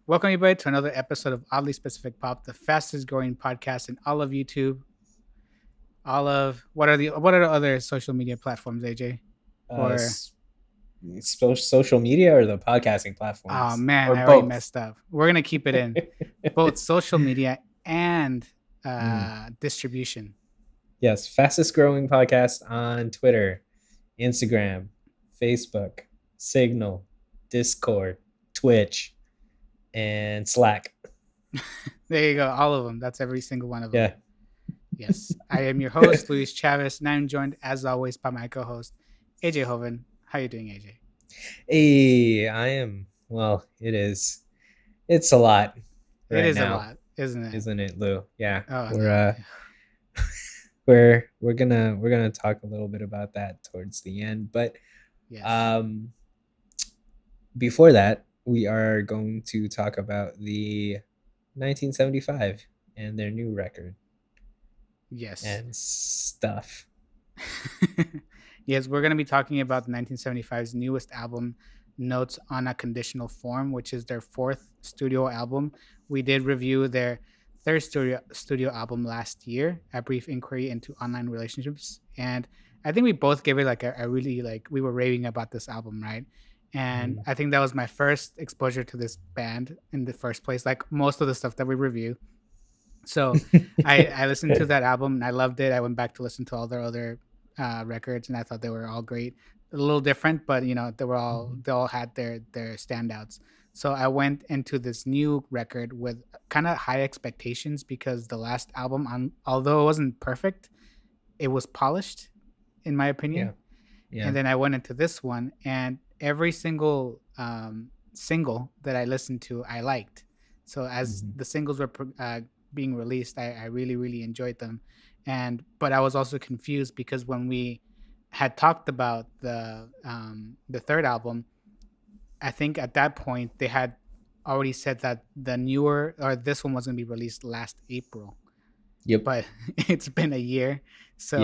Welcome everybody to another episode of Oddly Specific Pop, the fastest growing podcast in all of YouTube. All of what are the other social media platforms, AJ? uh, Or s- Social media or the podcasting oh platforms man, or I already both. messed up. We're gonna keep it in both social media and Mm. distribution. Yes, fastest growing podcast on Twitter, Instagram, Facebook, Signal, Discord, Twitch, and Slack. There you go, all of them. That's every single one of them. Yeah. Yes, I am your host, Luis Chavez, and I'm joined as always by my co-host, AJ Hoven. How you doing, AJ? Hey, I am. Well, it is. It's a lot It right is a now, lot, isn't it? isn't it, Lou? Yeah. Oh We're no. we're gonna talk a little bit about that towards the end, but Yes. um before that, we are going to talk about the 1975 and their new record Yes. and stuff. Yes, we're going to be talking about the 1975's newest album, Notes on a Conditional Form, which is their fourth studio album. We did review their third studio album last year, A Brief Inquiry into Online Relationships, and I think we both gave it like a really like we were raving about this album, right? And Mm. I think that was my first exposure to this band in the first place, like most of the stuff that we review. So I listened to that album and I loved it. I went back to listen to all their other records and I thought they were all great. A little different, but you know they all had their standouts. So I went into this new record with kind of high expectations because the last album, although it wasn't perfect, it was polished, in my Yeah, opinion. yeah. And then I went into this one, and every single single that I listened to, I liked. So as Mhm. the singles were being released, I really really enjoyed them, and but I was also confused because when we had talked about the third album, I think at that point they had already said that the newer or this one was going to be released last April, Yep. but it's been a year, Yeah. so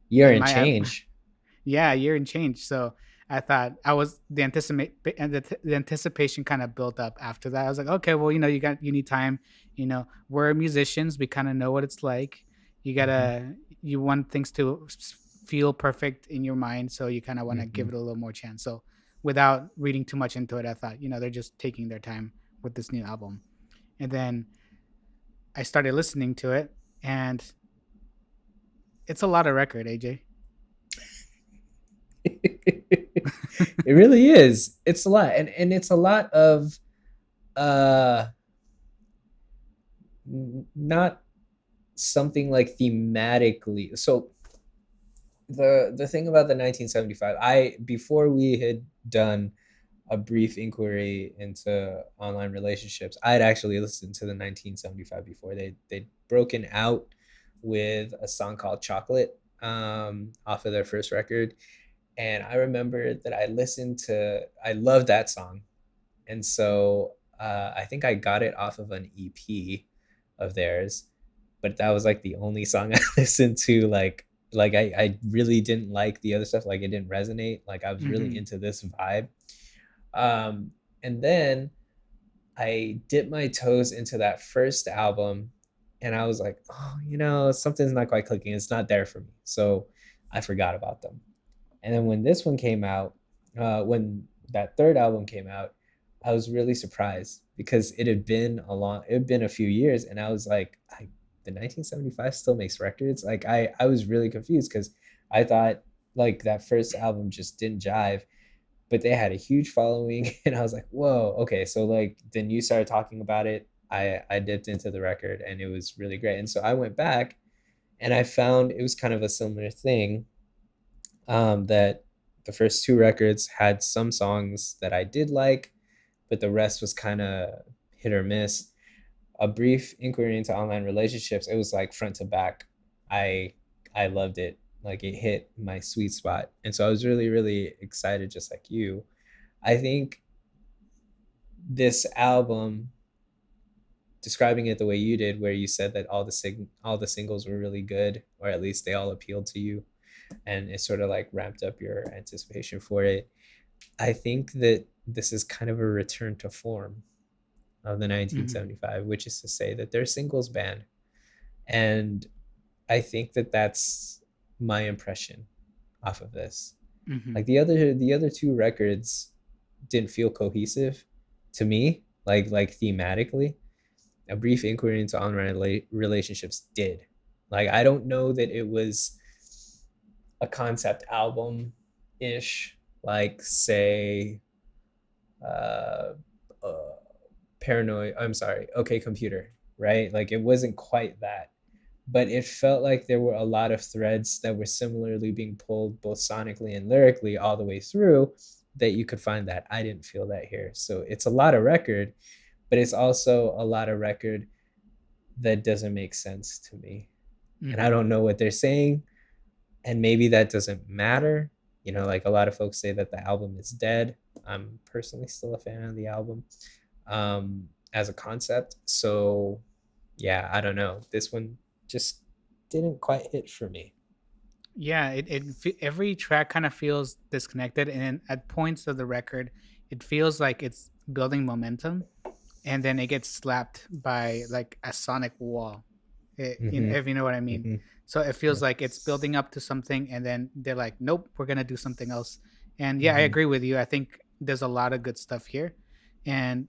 Year in and my change. yeah, a year and change. So I thought I was the anticipation kind of built up after that. I was like, okay, well, you need time. We're musicians. We kind of know what it's like. You Mhm. gotta you want things to feel perfect in your mind, so you kind of want to give Mhm. it a little more chance. So without reading too much into it, I thought they're just taking their time with this new album. And then I started listening to it, and it's a lot of record, AJ. It really is. It's a lot, and it's a lot of uh not something like thematically. So the thing about the 1975, I before we had done a brief inquiry into online relationships, I had actually listened to the 1975 before. They'd broken out with a song called Chocolate, off of their first record, and I remember that I loved that song, and so I think I got it off of an EP of theirs, but that was like the only song I listened to. I really didn't like the other stuff. Like it didn't resonate. Like I was really Hmm. into this vibe. Um, and then I dipped my toes into that first album, and I was like, oh, something's not quite clicking. It's not there for me. So I forgot about them. And then when this one came out, when that third album came out, I was really surprised because it had been a few years, and I was like, the 1975 still makes records. Like I was really confused because I thought like that first album just didn't jive, but they had a huge following, and I was like, whoa, okay. So like then you started talking about it. I dipped into the record, and it was really great. And so I went back and I found it was kind of a similar thing, that the first two records had some songs that I did like, but the rest was kind of hit or miss. A brief inquiry into online relationships, it was like front to back. I I loved it. Like it hit my sweet spot. And so I was really, really excited, just like you. I think this album, describing it the way you did, where you said that all the singles were really good, or at least they all appealed to you, and it sort of like ramped up your anticipation for it. I think that this is kind of a return to form of the Mm-hmm. 1975, which is to say that they're a singles band. And I think that that's my impression off of this. Mm-hmm. Like the other two records didn't feel cohesive to me, like thematically. A Brief Inquiry into Online Relationships did. Like, I don't know that it was a concept album ish, like, say, uh, uh, Paranoid. I'm sorry, OK Computer, right? Like, it wasn't quite that, but it felt like there were a lot of threads that were similarly being pulled both sonically and lyrically all the way through, that you could find that. I didn't feel that here. So it's a lot of record, but it's also a lot of record that doesn't make sense to me. And I Mm-hmm. don't know what they're saying. And maybe that doesn't matter. Like, a lot of folks say that the album is dead. I'm personally still a fan of the album, as a concept. So, yeah, I don't know. This one just didn't quite hit for me. Yeah, every track kind of feels disconnected, and at points of the record, it feels like it's building momentum, and then it gets slapped by like a sonic wall. Mm-hmm. If you know what I mean. Mm-hmm. So it Yeah. feels like it's building up to something, and then they're like, "Nope, we're gonna do something else." And yeah, I Mm-hmm. agree with you. I think there's a lot of good stuff here, and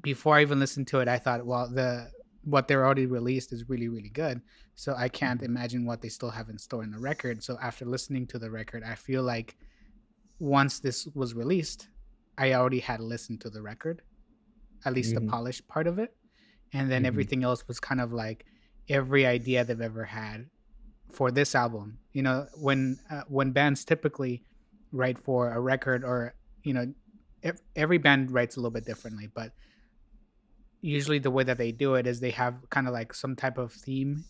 before I even listened to it, I thought, well, the what they're already released is really, really good. So I can't Mm-hmm. imagine what they still have in store in the record. So after listening to the record, I feel like once this was released, I already had listened to the record, at least the Mm-hmm. polished part of it. And then Mm-hmm. everything else was kind of like every idea they've ever had for this album. When bands typically write for a record, or you know, every band writes a little bit differently, but usually the way that they do it is they have kind of like some type of theme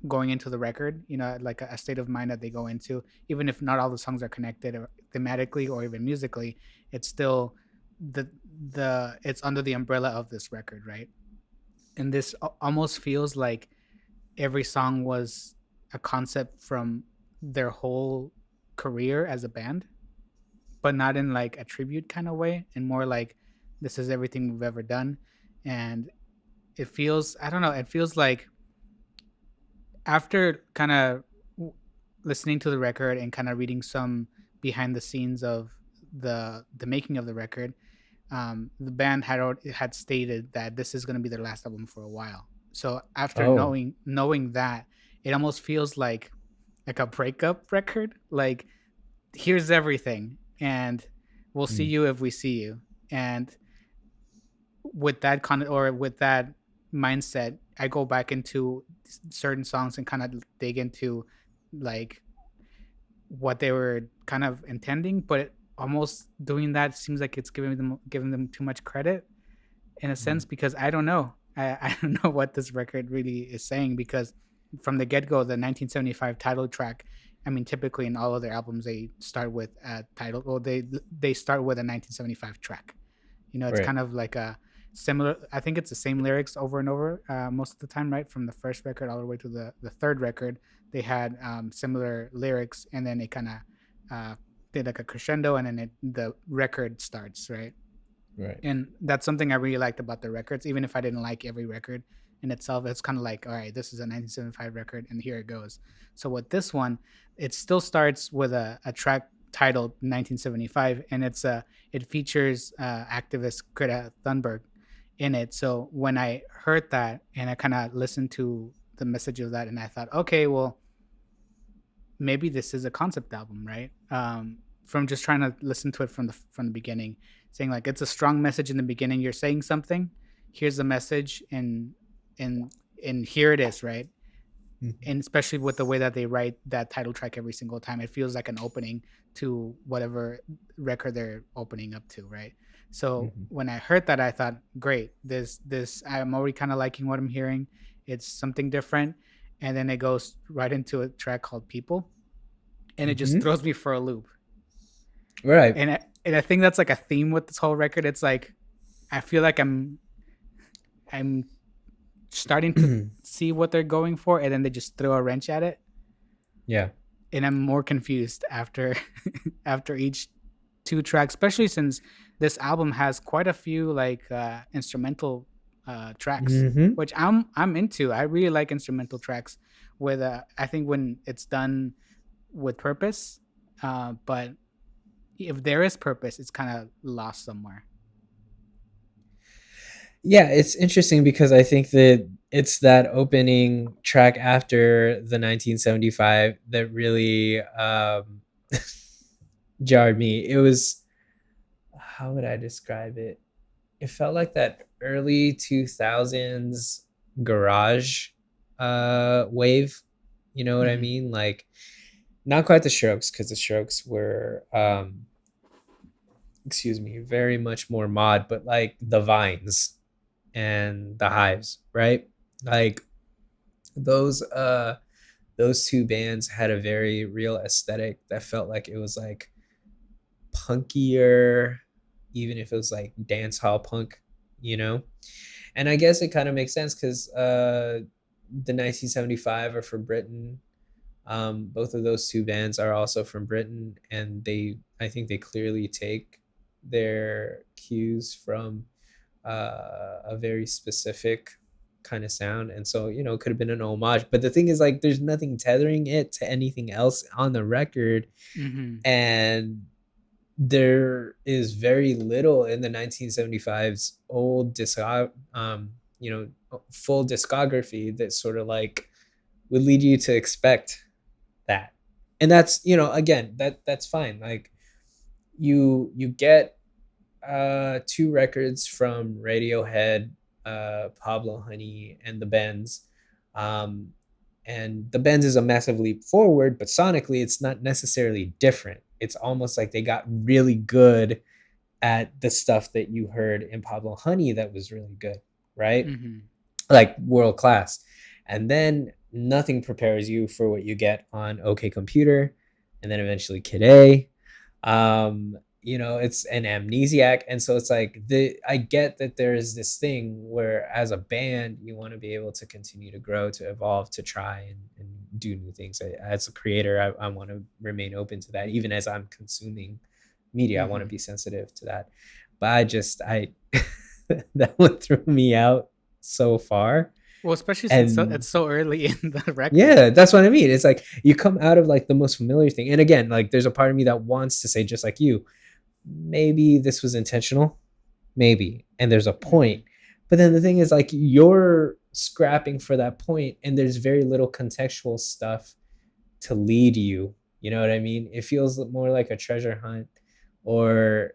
going into the record, like a state of mind that they go into, even if not all the songs are connected or thematically or even musically. It's still the it's under the umbrella of this record, right? And this almost feels like every song was a concept from their whole career as a band, but not in like a tribute kind of way, and more like this is everything we've ever done. And it feels, I don't know, it feels like after kind of listening to the record and kind of reading some behind the scenes of the making of the record, the band had stated that this is going to be their last album for a while. So after Oh. knowing that, it almost feels like a breakup record. Like, here's everything, and we'll see Mm. you if we see you. And with that mindset, I go back into certain songs and kind of dig into like what they were kind of intending, but almost doing that seems like it's giving them too much credit in a Mm. sense, because I don't know. I don't know what this record really is saying, because from the get go, the 1975 title track. I mean, typically in all of their albums, they start with a title, or they start with a 1975 track. It's Right. kind of like a similar. I think it's the same lyrics over and over most of the time, right? From the first record all the way to the third record, they had similar lyrics, and then it kind of did like a crescendo, and then the record starts, right? Right. And that's something I really liked about the records, even if I didn't like every record in itself. It's kind of like, all right, this is a 1975 record, and here it goes. So with this one, it still starts with a track titled 1975, and it features activist Greta Thunberg in it. So when I heard that and I kind of listened to the message of that, and I thought, okay, well, maybe this is a concept album, right? From just trying to listen to it from the beginning, saying like it's a strong message in the beginning. You're saying something. Here's the message, and and here it is, right? Mm-hmm. And especially with the way that they write that title track every single time, it feels like an opening to whatever record they're opening up to, right? So Mm-hmm. when I heard that, I thought, great, this I'm already kind of liking what I'm hearing. It's something different, and then it goes right into a track called People, and it just Mm-hmm. throws me for a loop. Right. And I think that's like a theme with this whole record. It's like I feel like I'm starting to see what they're going for, and then they just throw a wrench at it, Yeah. and I'm more confused after after each two tracks, especially since this album has quite a few like instrumental tracks, Mm-hmm. which I'm into. I really like instrumental tracks with I think when it's done with purpose, but if there is purpose, it's kind of lost somewhere. Yeah, it's interesting because I think that it's that opening track after the 1975 that really jarred me. It was, how would I describe it? It felt like that early 2000s garage wave. You know what I Hmm. mean? Like, not quite the Strokes, because the Strokes were excuse me, very much more mod, but like the Vines and the Hives, right? Like those two bands had a very real aesthetic that felt like it was like punkier, even if it was like dance hall punk, you know. And I guess it kind of makes sense because the 1975 are from Britain. Both of those two bands are also from Britain, and I think they clearly take their cues from a very specific kind of sound. And so, it could have been an homage. But the thing is, like, there's nothing tethering it to anything else on the record. Hmm. And there is very little in the 1975's old full discography that sort of like would lead you to expect that. And that's, again, that's fine. Like, you get two records from Radiohead, Pablo Honey, and the Bends. Um, and the Bends is a massive leap forward, but sonically, it's not necessarily different. It's almost like they got really good at the stuff that you heard in Pablo Honey that was really good, right? Hmm. Like world class. And then nothing prepares you for what you get on OK Computer, and then eventually Kid A. It's an amnesiac. And so it's like I get that there is this thing where as a band you want to be able to continue to grow, to evolve, to try and do new things. As a creator, I want to remain open to that. Even as I'm consuming media, I want to Hmm. be sensitive to that. But I that one threw me out so far. Well, especially since And it's so early in the record. yeah, that's what I mean. It's like you come out of like the most familiar thing. And again, like there's a part of me that wants to say, just like you, maybe this was intentional, maybe, and there's a Hmm. point. But then the thing is, like, you're scrapping for that point, and there's very little contextual stuff to lead you. You know what I mean? It feels more like a treasure hunt, or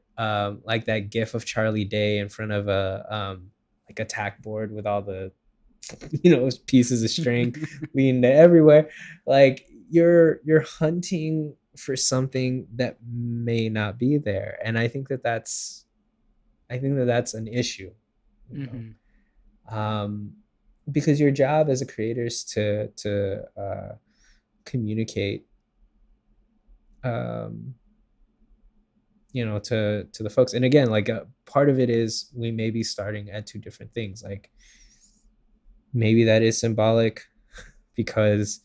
like that gif of Charlie Day in front of a like a tack board with all the pieces of string leading to everywhere. Like you're hunting for something that may not be there, and I think that that's an issue, you know, Hmm. um, because your job as a creator is to communicate, um, to the folks. And again, like a part of it is we may be starting at two different things. Like maybe that is symbolic because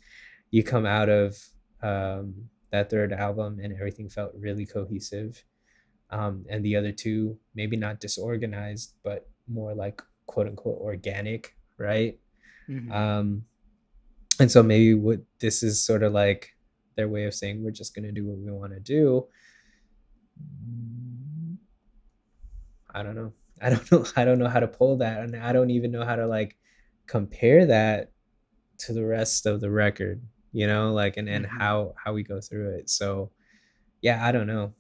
you come out of that third album and everything felt really cohesive, and the other two maybe not disorganized but more like quote unquote organic, right? Hmm. um, and so maybe what this is sort of like their way of saying we're just going to do what we want to do. I don't know. I don't know how to pull that, and I don't even know how to like compare that to the rest of the record, like, and Hmm. how we go through it. So yeah, I don't know.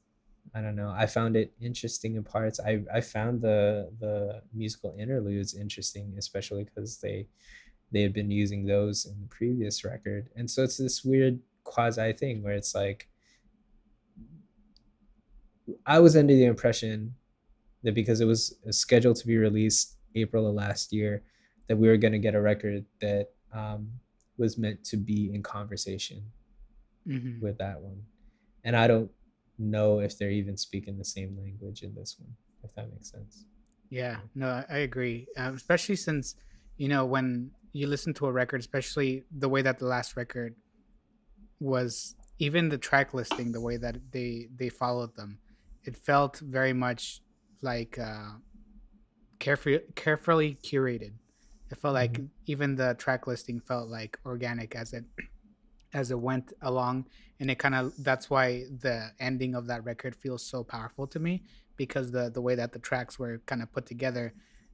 I found it interesting in parts. I found the musical interludes interesting, especially because they had been using those in the previous record. And so it's this weird quasi thing where it's like I was under the impression that because it was scheduled to be released April of last year, that we were going to get a record that was meant to be in conversation Hmm. with that one. And I don't know if they're even speaking the same language in this one, if that makes sense. Yeah, no, I agree. Especially since when you listen to a record, especially the way that the last record was, even the track listing, the way that they followed them, it felt very much like carefully curated. It felt like Mhm. even the track listing felt like organic as it went along, and it kind of that's why the ending of that record feels so powerful to me, because the way that the tracks were kind of put together,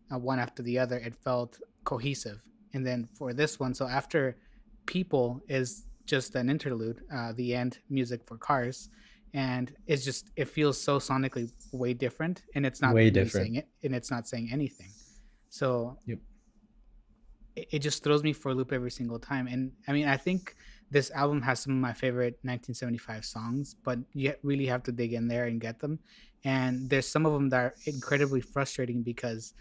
one after the other, it felt cohesive. And then for this one, so after People is just an interlude, the end music for Cars, and it's just it feels so sonically way different, and it's not Way really different. saying it, and it's not saying anything. So Yep. it just throws me for a loop every single time. And I mean, I think this album has some of my favorite 1975 songs, but you really have to dig in there and get them. And there's some of them that are incredibly frustrating because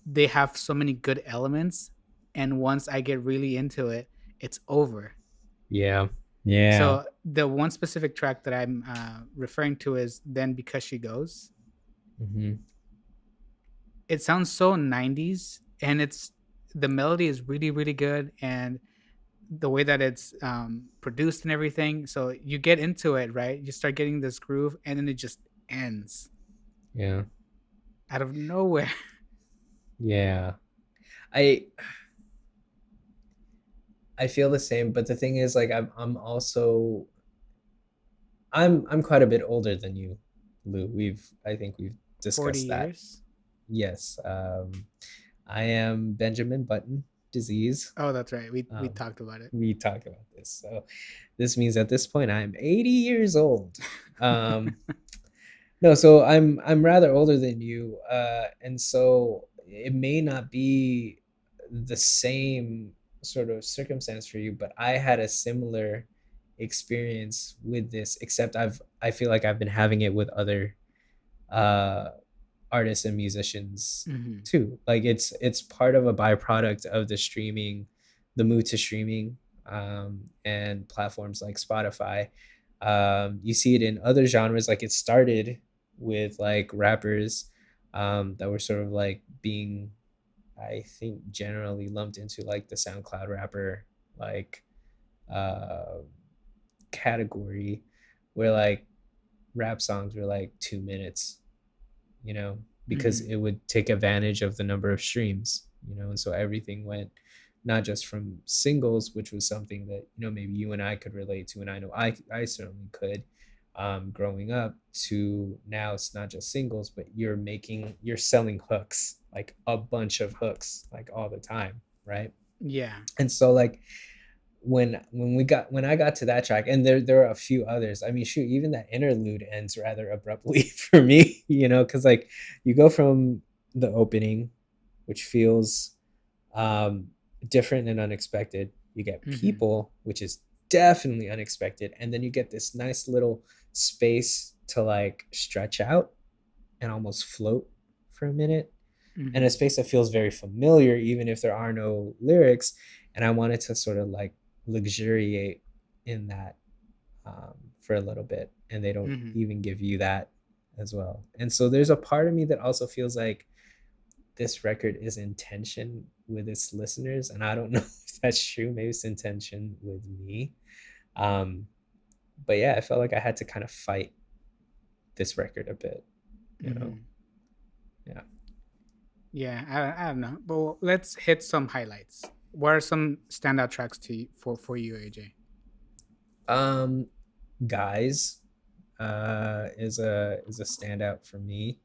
they have so many good elements. And once I get really into it, it's over. Yeah. Yeah. So the one specific track that I'm referring to is Then Because She Goes. Hmm. It sounds so 90s, and it's the melody is really, really good. And the way that it's produced and everything. So you get into it, right? You start getting this groove, and then it just ends Yeah. out of nowhere. Yeah. I I feel the same, but the thing is, like, I'm also I'm quite a bit older than you, Lou. I think we've 40 discussed that. years. Yes. I am Benjamin Button disease. Oh, that's right. We Um, talked about it. we talked about this. So this means at this point I'm 80 years old. Um, no, so I'm rather older than you, and so it may not be the same sort of circumstance for you, but I had a similar experience with this, except I feel like I've been having it with other uh artists and musicians Hmm. too. Like it's part of a byproduct of the streaming, the move to streaming, and platforms like Spotify. You see it in other genres. Like it started with like rappers that were sort of like being, I think, generally lumped into like the SoundCloud rapper like uh, category, where like rap songs were like 2 minutes, because Hmm. it would take advantage of the number of streams, and so everything went not just from singles, which was something that, maybe you and I could relate to, and I know I certainly could, growing up, to now it's not just singles, but you're selling hooks, like a bunch of hooks, like all the time, right? Yeah. And so like when I got to that track, and there are a few others. I mean, shoot, even that interlude ends rather abruptly for me, because like you go from the opening, which feels um different and unexpected. You get Hmm. People, which is definitely unexpected, and then you get this nice little space to like stretch out and almost float for a minute, and a Hmm. space that feels very familiar, even if there are no lyrics. And I wanted to sort of like luxuriate in that, for a little bit, and they don't Hmm. even give you that as well. And so there's a part of me that also feels like this record is in tension with its listeners, and I don't know if that's true. Maybe it's in tension with me. Um, but yeah, I felt like I had to kind of fight this record a bit, you know. Hmm. Yeah. Yeah, I don't know, but let's hit some highlights. What are some standout tracks to you, for you, AJ? Um, Guys is a standout for me.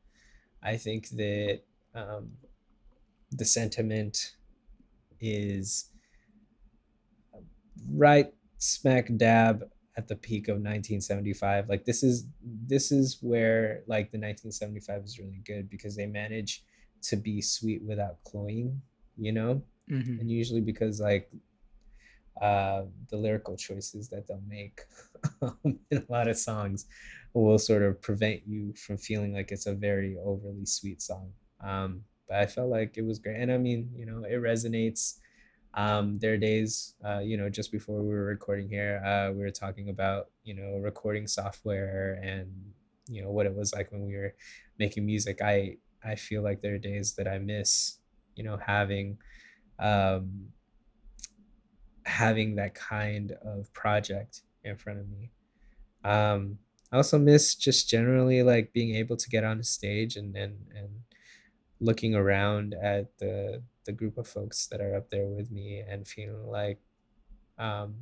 I think that um, the sentiment is right smack dab at the peak of 1975. Like this is where like the 1975 is really good, because they manage to be sweet without cloying, you know? Hmm. And usually because like the lyrical choices that they'll make in a lot of songs will sort of prevent you from feeling like it's a very overly sweet song. But I felt like it was great. And I mean, it resonates. There are days, just before we were recording here, we were talking about, recording software and, what it was like when we were making music. I feel like there are days that I miss, having um, having that kind of project in front of me. I also miss just generally like being able to get on a stage and looking around at the group of folks that are up there with me and um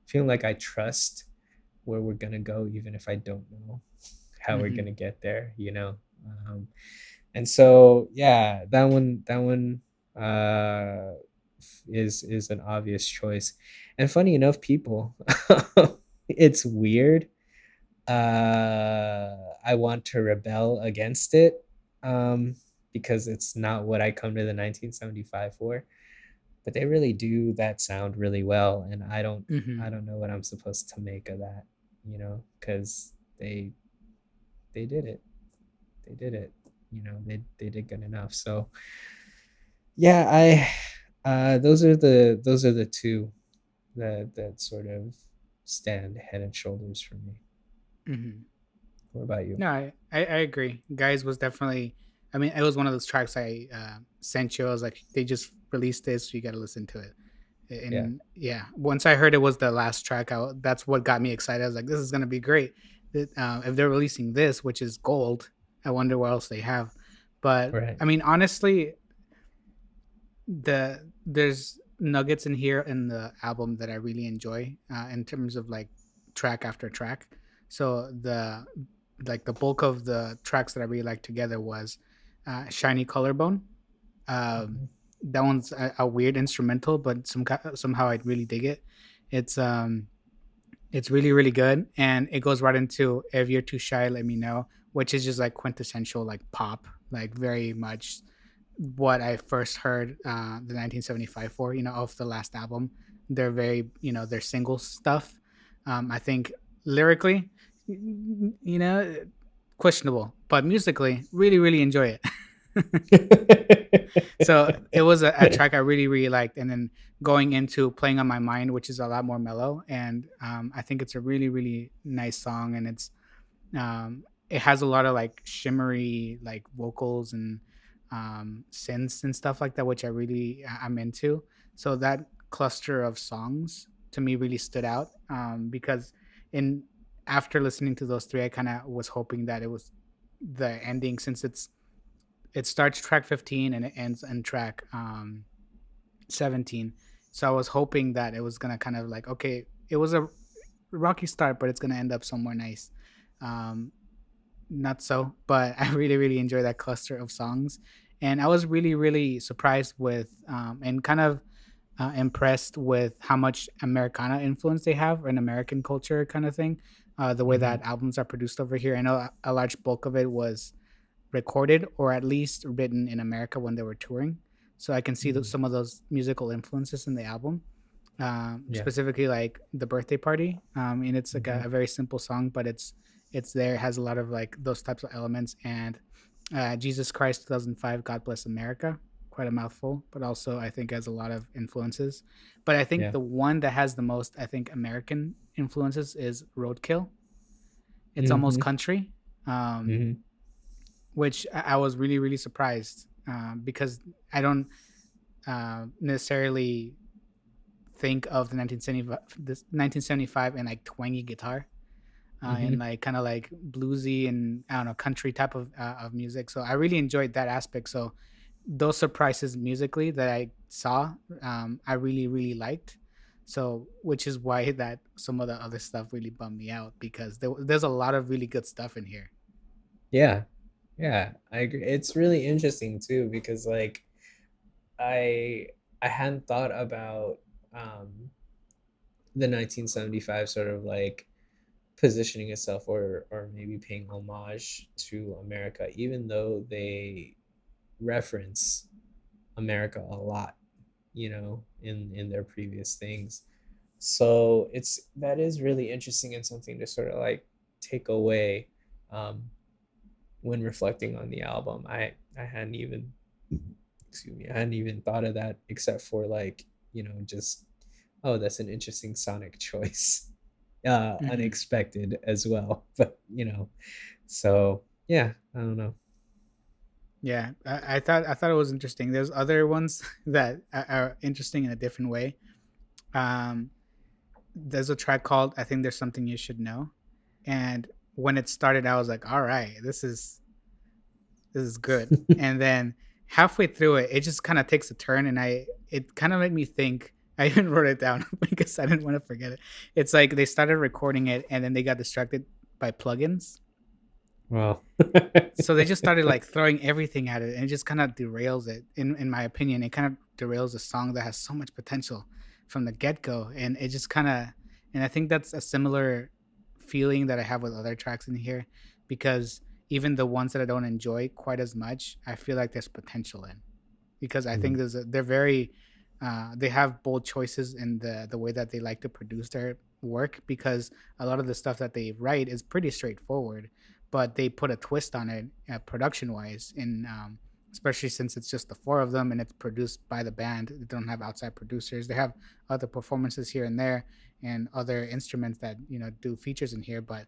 feeling like I trust where we're gonna go, even if I don't know how we're Mm-hmm. gonna get there, you know. Um, and so yeah, that one uh, is an obvious choice. And funny enough, people, it's weird. I want to rebel against it um, because it's not what I come to the 1975 for. But they really do that sound really well, and Mm-hmm. I don't know what I'm supposed to make of that, you know, because they did it, they did it, you know, they did good enough. So yeah, I those are the two that sort of stand head and shoulders for me. Mm-hmm. What about you? No, I agree. Guys was definitely. I mean, it was one of those tracks I sent you. I was like, they just released this, so you got to listen to it. Yeah. And yeah, once I heard it was the last track, that's what got me excited. I was like, this is gonna be great. If they're releasing this, which is gold, I wonder what else they have. But Right. I mean, honestly, there's nuggets in here in the album that I really enjoy in terms of like track after track. So the bulk of the tracks that I really liked together was Shiny Collarbone. Um, Mhm. that one's a weird instrumental, but somehow I really dig it. It's um it's really really good, and it goes right into If You're Too Shy, Let Me Know, which is just like quintessential like pop, like very much what I first heard the 1975 for, off the last album. They're very, their single stuff. I think lyrically, questionable, but musically, really, really enjoy it. So it was a track I really, really liked. And then going into Playing on My Mind, which is a lot more mellow. And I think it's a really, really nice song. And it has a lot of like shimmery like vocals and synths and stuff like that, which I'm into. So that cluster of songs to me really stood out because in after listening to those three, I kind of was hoping that it was the ending, since it starts track 15 and it ends in track 17. So I was hoping that it was gonna kind of like, okay, it was a rocky start, but it's gonna end up somewhere nice. Um, Not so, but I really, really enjoy that cluster of songs. And I was really, really surprised with and kind of impressed with how much Americana influence they have, an American culture kind of thing. The way Mhm. that albums are produced over here. I know a large bulk of it was recorded or at least written in America when they were touring. So I can see Mhm. some of those musical influences in the album, Yeah. specifically like the birthday party. And it's like Mhm. a very simple song, but it's there. It has a lot of like those types of elements. And Jesus Christ 2005, God Bless America, quite a mouthful, but also I think has a lot of influences. But I think Yeah. the one that has the most, I think, American influences is Roadkill. It's almost Mhm. country. Um, Mhm. which I was really really surprised because I don't necessarily think of the 1975 and like twangy guitar and Mhm. like kind of like bluesy and I don't know country type of music. So I really enjoyed that aspect. So those surprises musically that I saw, I really really liked. So which is why that some of the other stuff really bummed me out because there's a lot of really good stuff in here. Yeah. Yeah. I agree. It's really interesting too because like I I hadn't thought about um the 1975 sort of like positioning itself or maybe paying homage to America, even though they reference America a lot, you know, in their previous things. So it's that is really interesting and something to sort of like take away um, when reflecting on the album. I hadn't even excuse me, I hadn't even thought of that except for like, you know, just oh, that's an interesting sonic choice. Mm-hmm. Unexpected as well. But you know, so yeah, I don't know. Yeah, I thought it was interesting. There's other ones that are interesting in a different way. Um, there's a track called "I Think There's Something You Should Know." And when it started, I was like, all right, this is good. And then halfway through it, it just kind of takes a turn, and it kind of made me think. I even wrote it down because I didn't want to forget it. It's like they started recording it, and then they got distracted by plugins. Well, So they just started like throwing everything at it, and it just kind of derails it. In my opinion, it kind of derails a song that has so much potential from the get go, and it just kind of. And I think that's a similar feeling that I have with other tracks in here, because even the ones that I don't enjoy quite as much, I feel like there's potential in, because I think they're very they have bold choices in the way that they like to produce their work, because a lot of the stuff that they write is pretty straightforward, but they put a twist on it production wise, in especially since it's just the four of them and it's produced by the band. They don't have outside producers. They have other performances here and there and other instruments that do features in here, but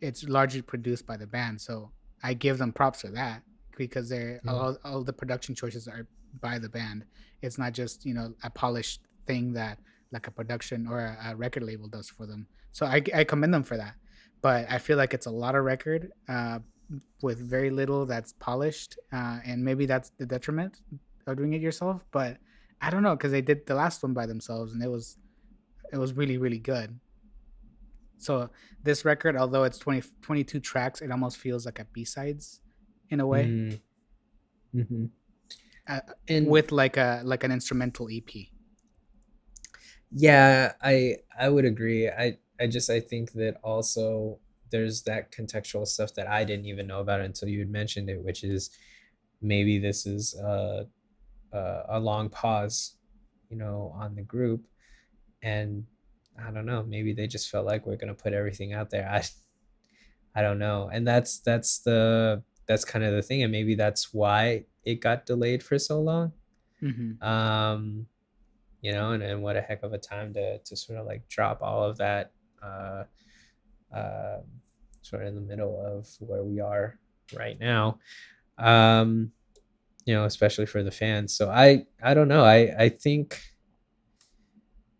it's largely produced by the band. So I give them props for that, because they're yeah. all the production choices are by the band. It's not just a polished thing that like a production or a record label does for them. So I commend them for that. But I feel like it's a lot of record with very little that's polished, and maybe that's the detriment of doing it yourself. But I don't know, because they did the last one by themselves, and it was really really good. So this record, although it's 22 tracks, it almost feels like a B-sides in a way, Mm, hmm. uh, And with like an instrumental EP. yeah, I would agree. I think that also there's that contextual stuff that I didn't even know about until you had mentioned it, which is maybe this is a long pause, on the group, and I don't know, maybe they just felt like we're gonna put everything out there. I don't know, and that's kind of the thing, and maybe that's why it got delayed for so long. Hmm. Um, and what a heck of a time to sort of like drop all of that, uh, uh, sort of in the middle of where we are right now. Um, especially for the fans. So I don't know. I think,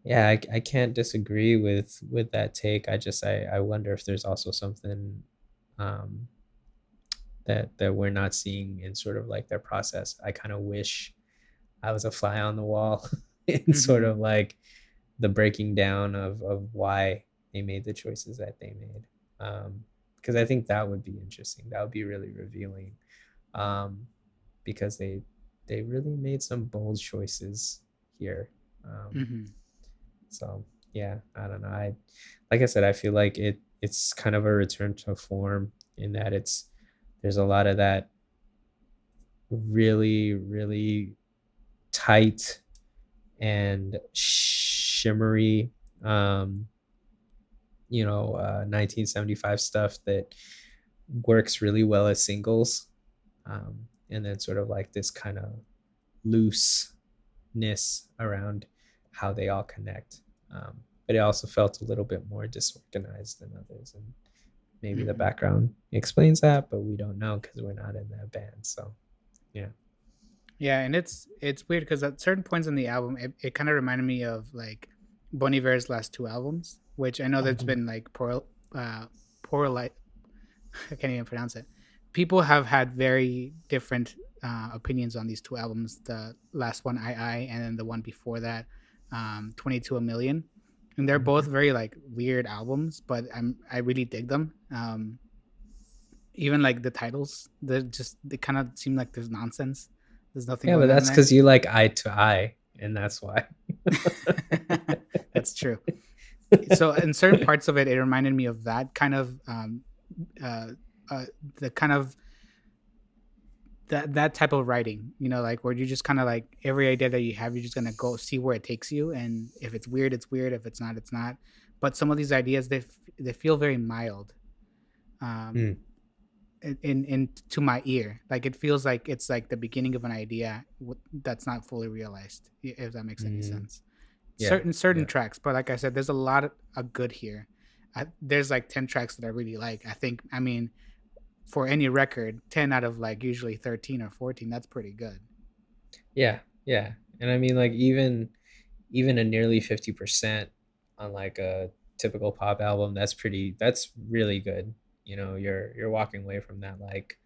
yeah, I can't disagree with that take. I wonder if there's also something um, that we're not seeing in sort of like their process. I kind of wish I was a fly on the wall in sort Hmm. of like the breaking down of why they made the choices that they made. Because I think that would be interesting. That would be really revealing. Um, because they really made some bold choices here. Um, Hmm. so yeah, I don't know. Like I said, I feel like it's kind of a return to form in that there's a lot of that really really tight and shimmery, 1975 stuff that works really well as singles, and then sort of like this kind of looseness around how they all connect. But it also felt a little bit more disorganized than others, and maybe the Hmm. background explains that, but we don't know because we're not in that band. So yeah. Yeah, and it's weird because at certain points in the album, it kind of reminded me of like Bon Iver's last two albums, which I know that's Mhm. been like poor like I can't even pronounce it. People have had very different opinions on these two albums. The last one, I, and then the one before that, 22 a Million. And they're both Mhm. very like weird albums, but I really dig them. Even like the titles, they kind of seem like there's nonsense. There's nothing Yeah, but going on that's there. because you like Eye to Eye, and that's why. That's true. So in certain parts of it, it reminded me of that kind of uh, uh, the kind of that type of writing, like where you just kind of like every idea that you have, you're just gonna go see where it takes you, and if it's weird, it's weird. If it's not, it's not. But some of these ideas, they feel very mild, um, Mm, in to my ear. Like it feels like it's like the beginning of an idea that's not fully realized. If that makes any mm, sense. yeah, Certain yeah, tracks, but like I said, there's a lot of good here. There's like 10 tracks that I really like. I think, I mean, for any record, 10 out of like usually 13 or 14, that's pretty good. yeah, yeah. And I mean, like even a nearly 50% on like a typical pop album, that's really good. You know, you're walking away from that like,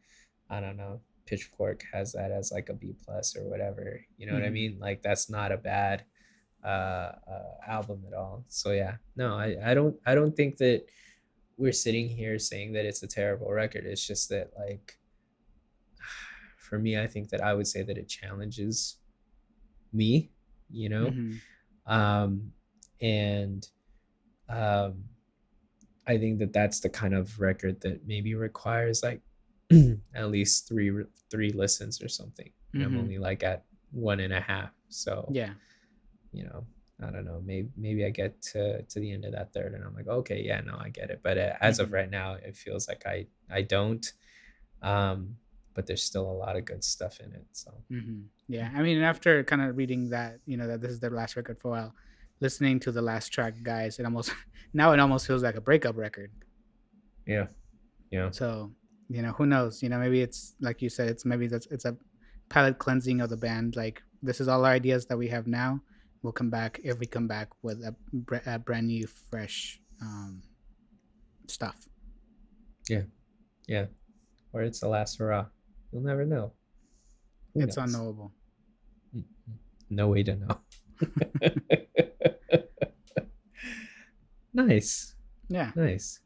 I don't know, Pitchfork has that as like a B plus or whatever. You know what I Mm-hmm. mean? Like that's not a bad album at all. So yeah, no, I don't think that we're sitting here saying that it's a terrible record. It's just that like for me, I think that I would say that it challenges me, you know, Mm-hmm. um, and um, I think that that's the kind of record that maybe requires like at least three listens or something, and I'm Mm-hmm. only like at one and a half. So Yeah. you know, I don't know, maybe I get to the end of that third and I'm like, okay, yeah, no, I get it. But as of Mm-hmm. right now, it feels like I don't. Um, but there's still a lot of good stuff in it. So Mm-hmm. Yeah. I mean, after kind of reading that, that this is their last record for a while, listening to the last track, guys, it almost now it almost feels like a breakup record. yeah, yeah, So, who knows? Maybe it's like you said, it's a palate cleansing of the band. Like, this is all our ideas that we have now. We'll come back if we come back with a brand new, fresh stuff. yeah, yeah. Or it's the last hurrah. You'll never know. Who It's knows? unknowable. No way to know. Nice, Yeah. nice.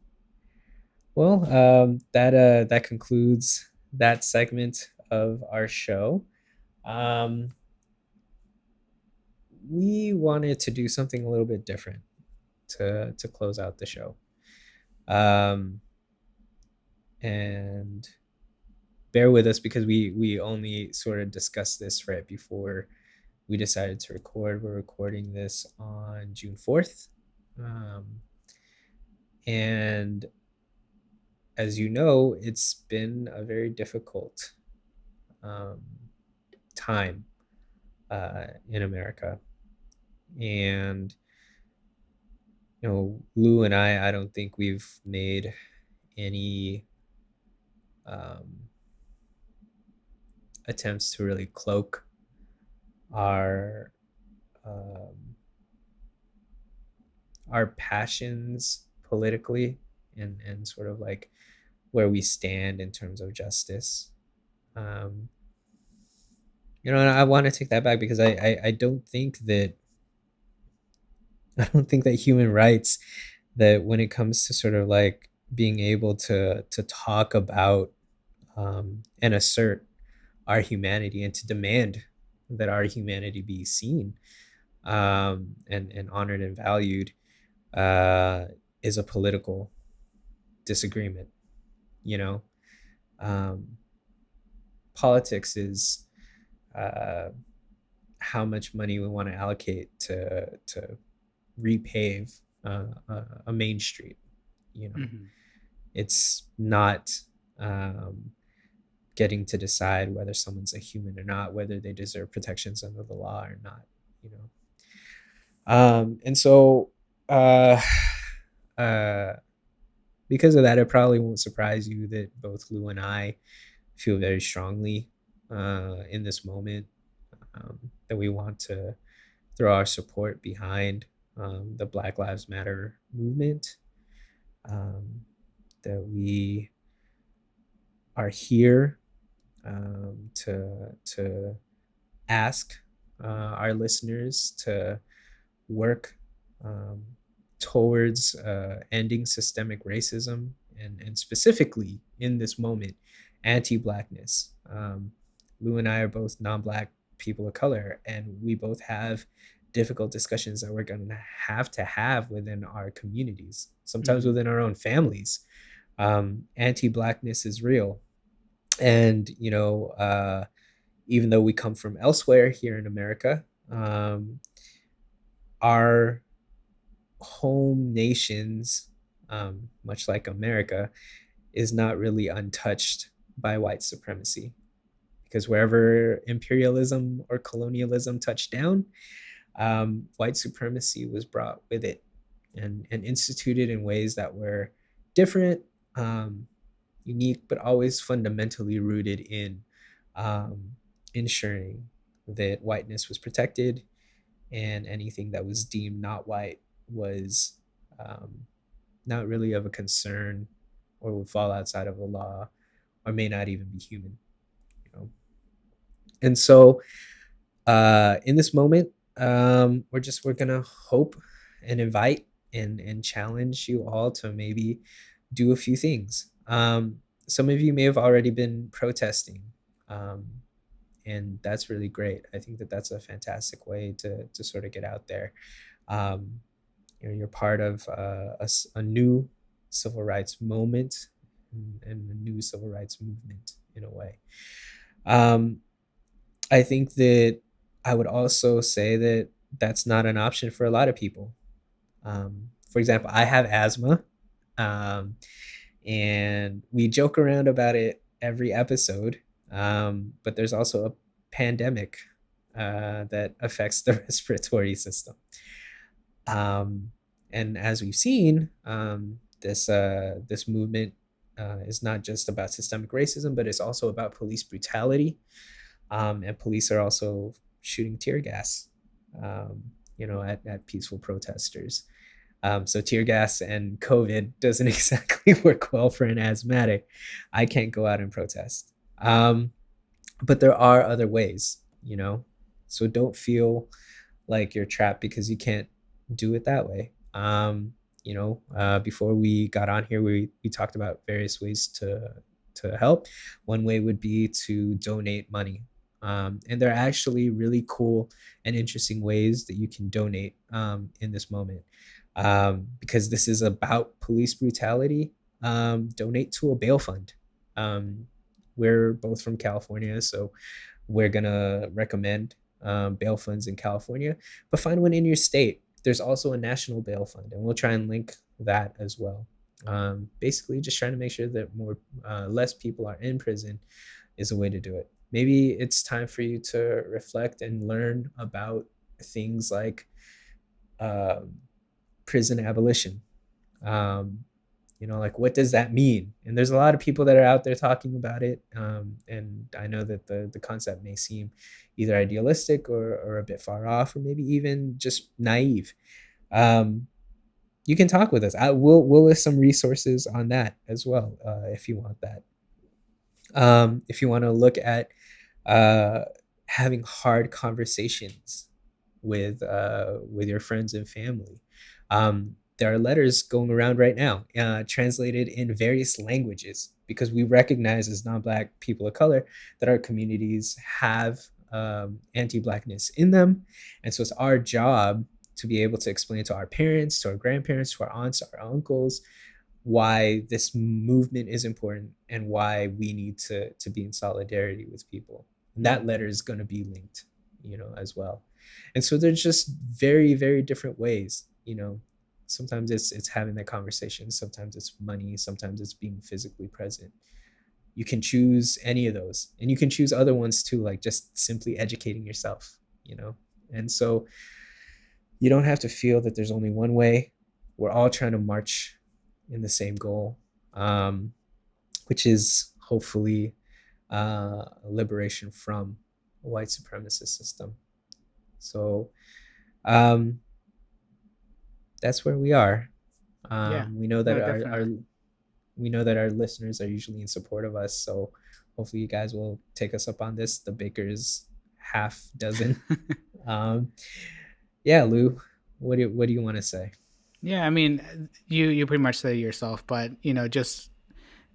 Well, that concludes that segment of our show. Um, we wanted to do something a little bit different to close out the show. Um, and bear with us because we only sort of discussed this right before we decided to record. We're recording this on June 4th. Um, and as you know, it's been a very difficult um, time in America. And, Lou and I don't think we've made any um, attempts to really cloak our um, our passions politically and sort of like where we stand in terms of justice. Um, and I want to take that back because I don't think that I don't think that human rights, that when it comes to sort of like being able to talk about and assert our humanity and to demand that our humanity be seen and honored and valued uh, is a political disagreement. You know, um, politics is uh, how much money we want to allocate to repave a main street. You know, Mm-hmm. it's not um, getting to decide whether someone's a human or not, whether they deserve protections under the law or not. You and so uh, uh, because of that, it probably won't surprise you that both Lou and I feel very strongly in this moment that we want to throw our support behind the Black Lives Matter movement, um, that we are here to ask our listeners to work um, towards ending systemic racism and specifically in this moment, anti-blackness. Lou and I are both non-black people of color, and we both have difficult discussions that we're going to have within our communities, sometimes Mm-hmm. within our own families. Anti-blackness is real, and even though we come from elsewhere here in America, our home nations, much like America, is not really untouched by white supremacy, because wherever imperialism or colonialism touched down, white supremacy was brought with it and instituted in ways that were different, um, unique, but always fundamentally rooted in um, ensuring that whiteness was protected and anything that was deemed not white was um, not really of a concern, or would fall outside of the law, or may not even be human, you know. And so in this moment, we're gonna hope and invite and challenge you all to maybe do a few things. Some of you may have already been protesting, um, and that's really great. I think that that's a fantastic way to sort of get out there. Um, you're part of a new civil rights moment, and a new civil rights movement in a way. Um, I think that I would also say that that's not an option for a lot of people. For example, I have asthma, um, and we joke around about it every episode. But there's also a pandemic that affects the respiratory system. Um, and as we've seen, this movement is not just about systemic racism, but it's also about police brutality, and police are also shooting tear gas, um, at peaceful protesters. So tear gas and COVID doesn't exactly work well for an asthmatic. I can't go out and protest. But there are other ways, so don't feel like you're trapped because you can't do it that way. Before we got on here, we talked about various ways to help. One way would be to donate money. And there are actually really cool and interesting ways that you can donate in this moment. Because this is about police brutality, donate to a bail fund. Um, we're both from California, so we're going to recommend bail funds in California, but find one in your state. There's also a national bail fund, and we'll try and link that as well. Basically, just trying to make sure that less people are in prison is a way to do it. Maybe it's time for you to reflect and learn about things like um, prison abolition. Um, like, what does that mean? And there's a lot of people that are out there talking about it. And I know that the concept may seem either idealistic or a bit far off, or maybe even just naive. Um, you can talk with us. We'll list some resources on that as well, if you want that. If you want to look at uh, having hard conversations with your friends and family. There are letters going around right now, translated in various languages, because we recognize as non-Black people of color that our communities have anti-Blackness in them, and so it's our job to be able to explain to our parents, to our grandparents, to our aunts, to our uncles, why this movement is important and why we need to be in solidarity with people. And that letter is going to be linked, as well. And so there's just very, very different ways. Sometimes it's having that conversation, sometimes it's money, sometimes it's being physically present. You can choose any of those, and you can choose other ones too, like just simply educating yourself. And so you don't have to feel that there's only one way. We're all trying to march in the same goal, which is hopefully liberation from a white supremacist system. So that's where we are. Yeah. We know that No, our definitely. we know that our listeners are usually in support of us. So hopefully you guys will take us up on this. The baker's half dozen. um, yeah, Lou, what do you want to say? Yeah, I mean, you pretty much said it yourself, but just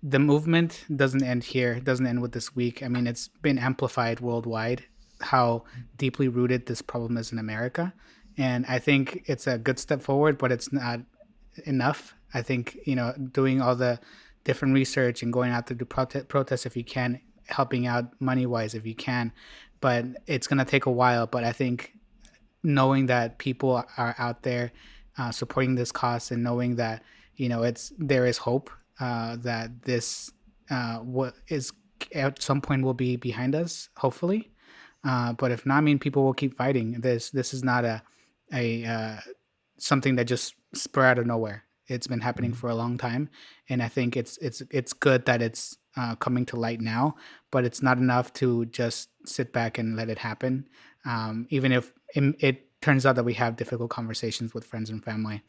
the movement doesn't end here. It doesn't end with this week. I mean, it's been amplified worldwide how deeply rooted this problem is in America, and I think it's a good step forward, but it's not enough. I think doing all the different research and going out to do protests if you can, helping out money wise if you can, but it's gonna take a while. But I think knowing that people are out there supporting this cause, and knowing that there is hope that this what is at some point will be behind us, hopefully. But if not, I mean, people will keep fighting. This is not a something that just spur out of nowhere. It's been happening for a long time, and I think it's good that it's coming to light now. But it's not enough to just sit back and let it happen. Even if it turns out that we have difficult conversations with friends and family,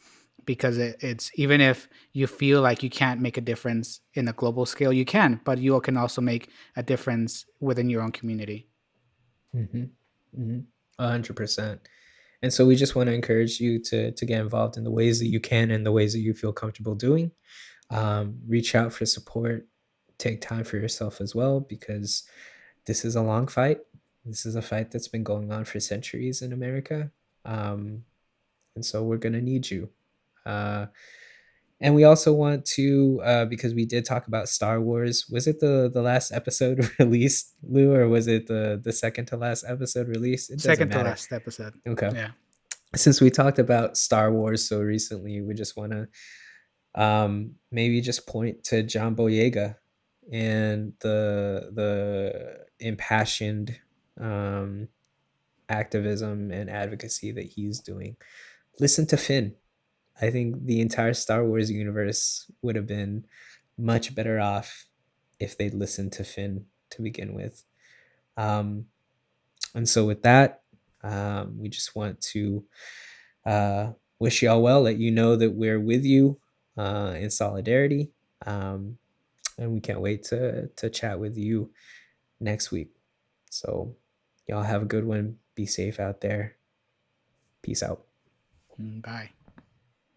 because it's even if you feel like you can't make a difference in a global scale, you can, but you can also make a difference within your own community. Mm-hmm. Mm-hmm. 100%. And so we just want to encourage you to get involved in the ways that you can and the ways that you feel comfortable doing. Reach out for support. Take time for yourself as well, because this is a long fight. This is a fight that's been going on for centuries in America. Um, and so we're going to need you. Uh, and we also want to, because we did talk about Star Wars. Was it the last episode released, Lou, or was it the second to last episode released? It doesn't Second to matter. last episode. Okay. Yeah. Since we talked about Star Wars so recently, we just want to maybe just point to John Boyega and the impassioned um, activism and advocacy that he's doing. Listen to Finn. I think the entire Star Wars universe would have been much better off if they'd listened to Finn to begin with. Um, and so, with that, we just want to wish y'all well, let you know that we're with you in solidarity. Um, and we can't wait to chat with you next week. So, y'all have a good one. Be safe out there. Peace out. Bye.